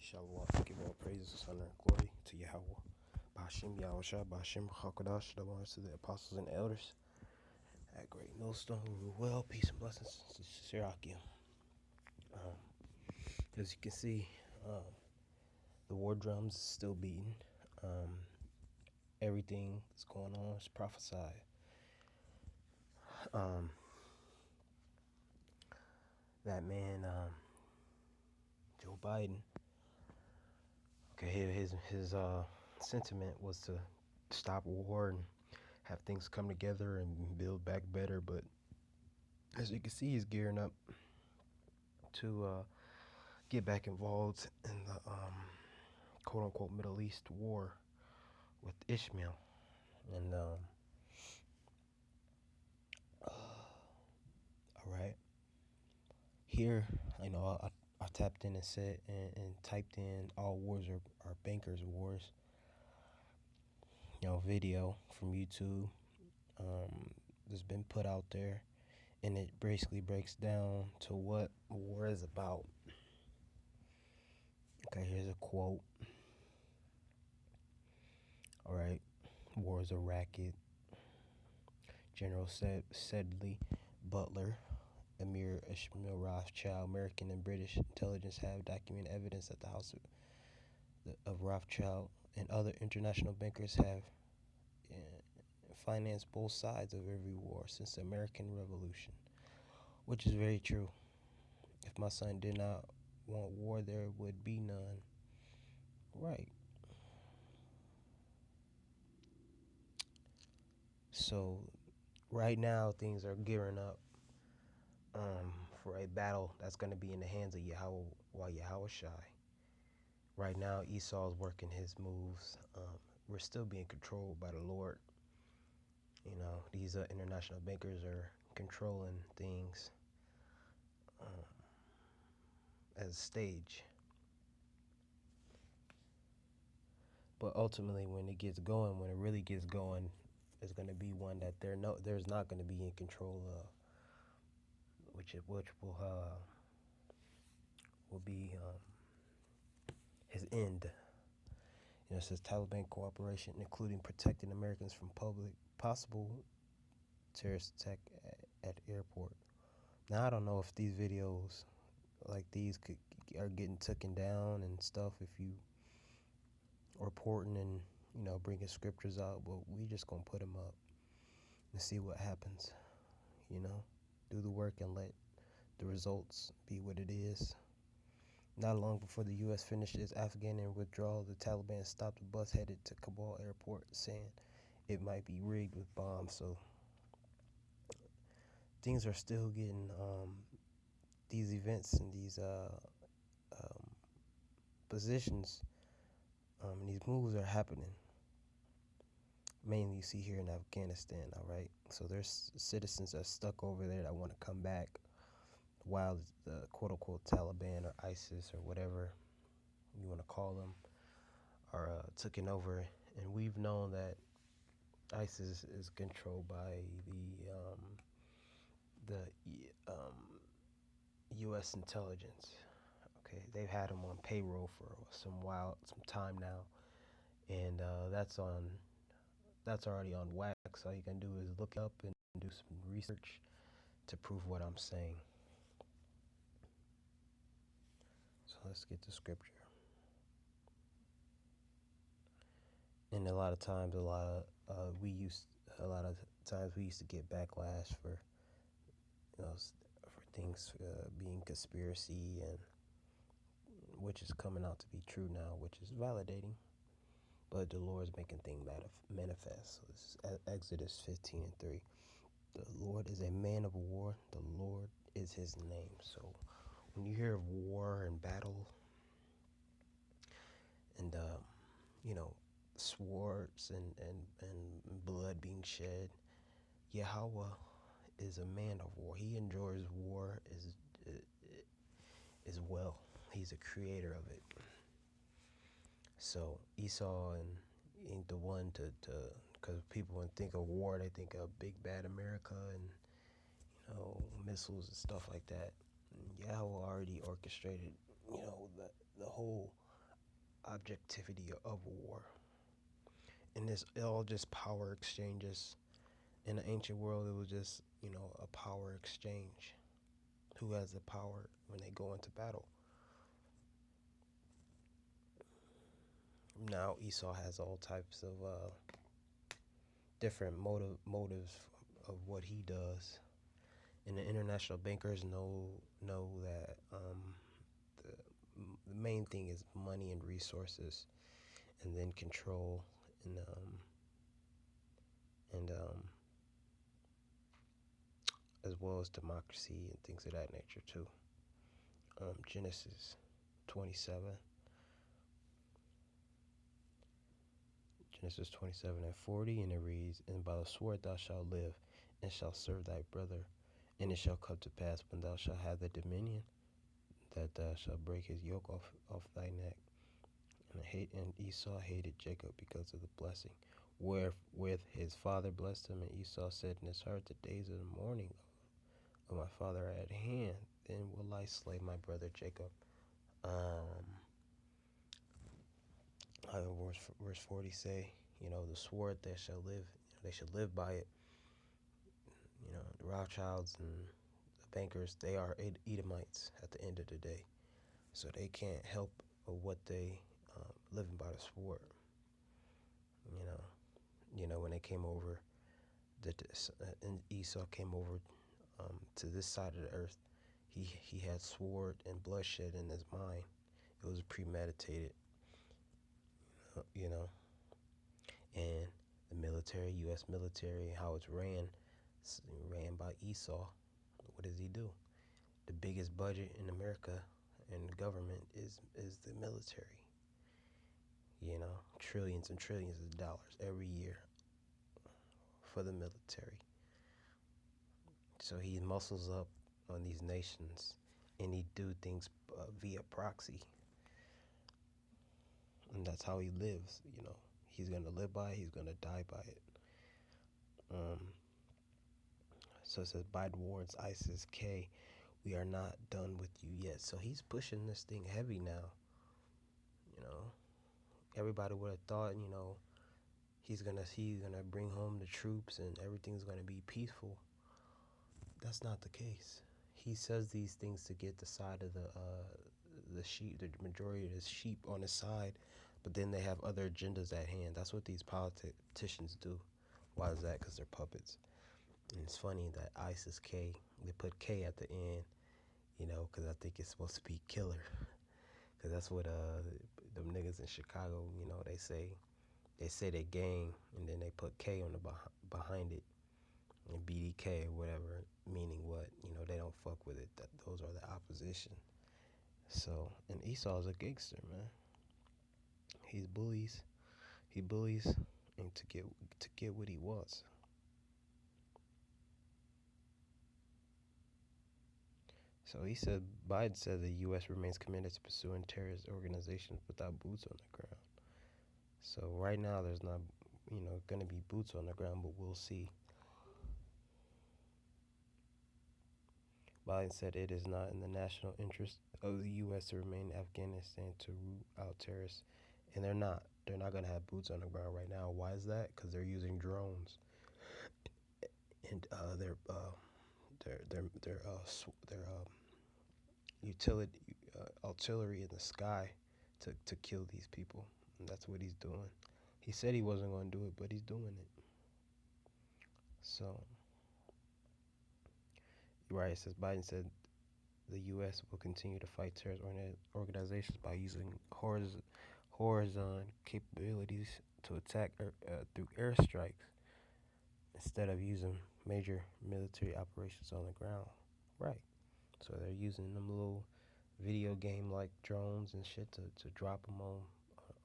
Shalom, give all praises, honor, and glory to Yahweh. Bashim Yahushua, Bashim Chakadash, the ones to the apostles and elders. At Great Millstone, we rule well, peace and blessings to Shirakia. As you can see, the war drums is still beating. Everything that's going on is prophesied. That man, Joe Biden, okay, his sentiment was to stop war and have things come together and build back better, but as you can see, he's gearing up to get back involved in the quote-unquote Middle East war with Ishmael. And all right, here I tapped in and said and typed in all wars are bankers' wars. Video from YouTube that's been put out there, and it basically breaks down to what war is about. Okay, here's a quote. All right, war is a racket. General Sedley Butler, Emir Ishmael Rothschild, American and British intelligence have documented evidence that the House of Rothschild and other international bankers have financed both sides of every war since the American Revolution, which is very true. If my son did not want war, there would be none. Right. So right now things are gearing up for a battle that's going to be in the hands of Yahushai. Right now Esau is working his moves. We're still being controlled by the Lord. These international bankers are controlling things as a stage. But ultimately, when it really gets going, it's going to be one that there's not going to be in control of, which will be his end. It says Taliban cooperation, including protecting Americans from possible terrorist attack at airport. Now, I don't know if these videos like these are getting taken down and stuff if you reporting and bringing scriptures out, but we just gonna put them up and see what happens. Do the work and let the results be what it is. Not long before the U.S. finished its Afghan withdrawal, the Taliban stopped a bus headed to Kabul airport, saying it might be rigged with bombs. So things are still getting these events and these positions and these moves are happening. Mainly you see here in Afghanistan, all right? So there's citizens that are stuck over there that want to come back while the quote-unquote Taliban or ISIS or whatever you want to call them are taking over. And we've known that ISIS is controlled by the U.S. intelligence. Okay, they've had them on payroll for some time now, and that's already on wax. All you can do is look up and do some research to prove what I'm saying. So let's get to scripture. And a lot of times we used to get backlash for things being conspiracy, and which is coming out to be true now, which is validating. But the Lord is making things manifest. So this is Exodus 15:3. The Lord is a man of war. The Lord is his name. So when you hear of war and battle and swords and blood being shed, Yahweh is a man of war. He enjoys war as well. He's a creator of it. So Esau ain't the one to because people when think of war, they think of big bad America and missiles and stuff like that. And Yahweh already orchestrated the whole objectivity of war. And it's all just power exchanges. In the ancient world, it was just, a power exchange. Who has the power when they go into battle? Now Esau has all types of different motives of what he does, and the international bankers know that the main thing is money and resources, and then control and as well as democracy and things of that nature too. Genesis 27. Genesis 27 and 40, and it reads, "And by the sword thou shalt live, and shalt serve thy brother. And it shall come to pass, when thou shalt have the dominion, that thou shalt break his yoke off thy neck." And Esau hated Jacob because of the blessing, wherewith his father blessed him. And Esau said in his heart, "The days of the mourning of my father are at hand. Then will I slay my brother Jacob." Um, verse 40 say, the sword they shall live, they should live by it. The Rothschilds and the bankers, they are Edomites at the end of the day. So they can't help what they living by the sword. When they came over, and Esau came over to this side of the earth, he had sword and bloodshed in his mind. It was premeditated, and the military, U.S. military, how it's ran by Esau. What does he do? The biggest budget in America and the government is the military. Trillions and trillions of dollars every year for the military. So he muscles up on these nations, and he do things via proxy, and that's how he lives. He's gonna live by it. He's gonna die by it. So it says, "By towards ISIS-K, we are not done with you yet." So he's pushing this thing heavy now. Everybody would have thought, he's gonna bring home the troops and everything's gonna be peaceful. That's not the case. He says these things to get the side of the sheep, the majority of the sheep on his side, but then they have other agendas at hand. That's what these politicians do. Why is that? Because they're puppets. And it's funny that ISIS-K, they put K at the end, because I think it's supposed to be killer. Because that's what them niggas in Chicago, they say they gang, and then they put K on the behind it, and BDK or whatever, meaning what? They don't fuck with it. Those are the opposition. So, and Esau's a gangster, man. He bullies and to get what he wants. So Biden said the U.S. remains committed to pursuing terrorist organizations without boots on the ground. So right now there's not, going to be boots on the ground, but we'll see. Biden said it is not in the national interest of the U.S. to remain in Afghanistan to root out terrorists, and they're not. They're not going to have boots on the ground right now. Why is that? Because they're using drones, and their artillery in the sky to kill these people. And that's what he's doing. He said he wasn't going to do it, but he's doing it. So, right, it says Biden said the U.S. will continue to fight terrorist organizations by using horizon capabilities to attack through airstrikes instead of using major military operations on the ground. Right. So they're using them little video game like drones and shit to drop them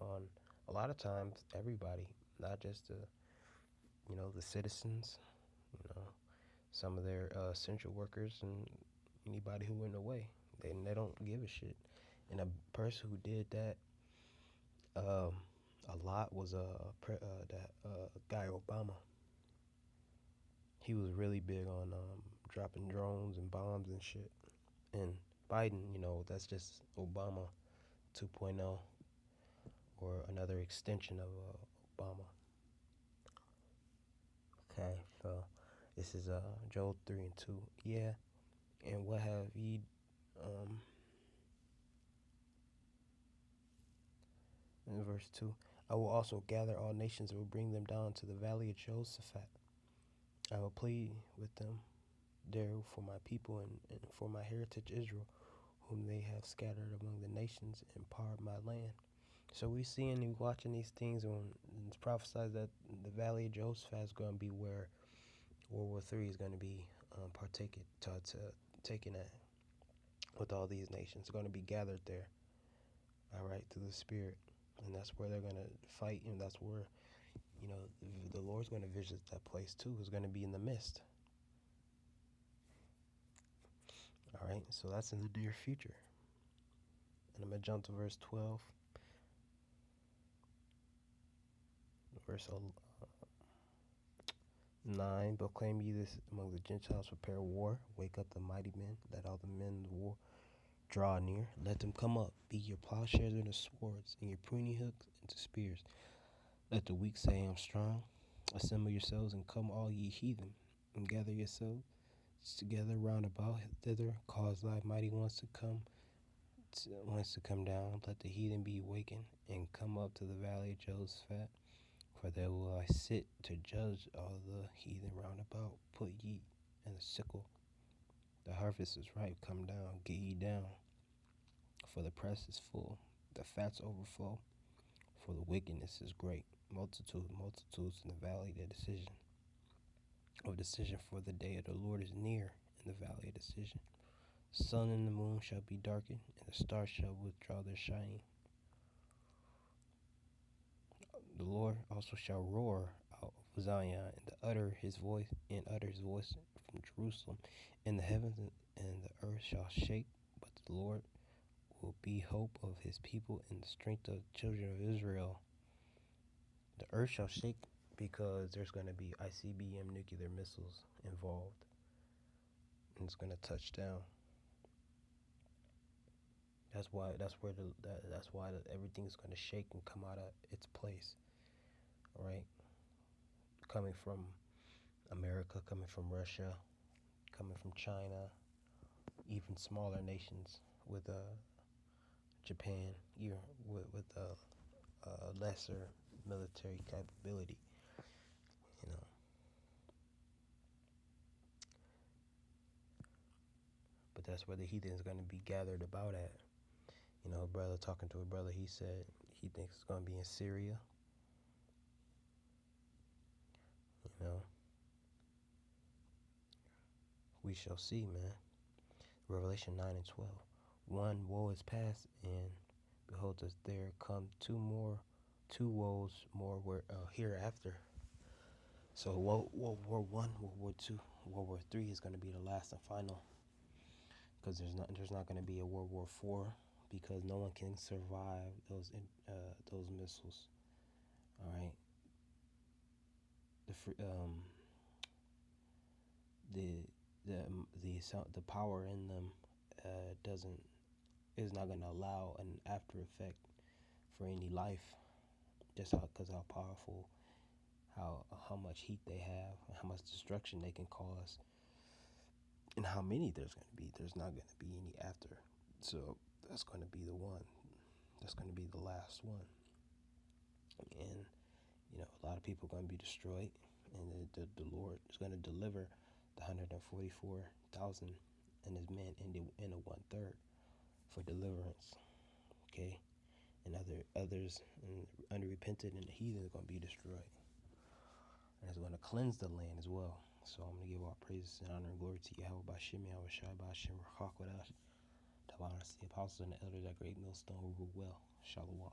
on a lot of times everybody, not just the citizens, some of their essential workers and anybody who went away. They don't give a shit. And a person who did that a lot was that guy Obama. He was really big on dropping drones and bombs and shit. And Biden, that's just Obama 2.0. or another extension of Obama. Okay, so this is Joel 3 and 2. Yeah, and what have ye um in verse 2? I will also gather all nations and will bring them down to the valley of Jehoshaphat. I will plead with them there for my people and for my heritage Israel, whom they have scattered among the nations and parred my land. So we seeing and watching these things, and it's prophesied that the valley of Jehoshaphat is going to be where World War III is going to be taken at with all these nations. Going to be gathered there, all right, through the Spirit, and that's where they're going to fight, and that's where the Lord's going to visit that place too. Is going to be in the midst. All right, so that's in the near future. And I'm going to jump to verse 12. Verse 9, proclaim ye this among the Gentiles, prepare war, wake up the mighty men, let all the men of war draw near, let them come up, be your plowshares into swords, and your pruning hooks into spears. Let the weak say, I am strong. Assemble yourselves and come all ye heathen, and gather yourselves together round about thither, cause thy mighty ones to come down, let the heathen be wakened, and come up to the valley of Jehoshaphat. For there will I sit to judge all the heathen round about. Put ye in the sickle. The harvest is ripe. Come down, get ye down. For the press is full, the fats overflow. For the wickedness is great. Multitudes in the valley of decision. For the day of the Lord is near in the valley of decision. The sun and the moon shall be darkened, and the stars shall withdraw their shining. The Lord also shall roar out of Zion, and utter his voice from Jerusalem. And the heavens and the earth shall shake, but the Lord will be hope of his people and the strength of the children of Israel. The earth shall shake because there's going to be ICBM nuclear missiles involved, and it's going to touch down. That's why everything's going to shake and come out of its place. All right, coming from America, coming from Russia, coming from China, even smaller nations with Japan, with lesser military capability, you know. But that's where the heathen is going to be gathered about at. You know, a brother talking to a brother, he said he thinks it's going to be in Syria. You know, we shall see, man. Revelation 9 and 12. One woe is past, and behold, there come two woes more hereafter. So World War I, World War II, World War III is going to be the last and final, because there's not going to be a World War IV, because no one can survive those missiles. All right. The power in them is not going to allow an after effect for any life, just because how powerful, how much heat they have, how much destruction they can cause, and how many there's going to be. There's not going to be any after. So that's going to be the one. That's going to be the last one. And a lot of people are going to be destroyed, and the Lord is going to deliver the 144,000 and his men in a 1/3 for deliverance. Okay, and others unrepentant and the heathen are going to be destroyed, and it's going to cleanse the land as well. So I'm going to give all praises and honor and glory to Yahweh Bashim, Yahweh Shai Bashim, Rachakwadash, Tabanas, the apostles and the elders at Great Millstone rule well. Shalom.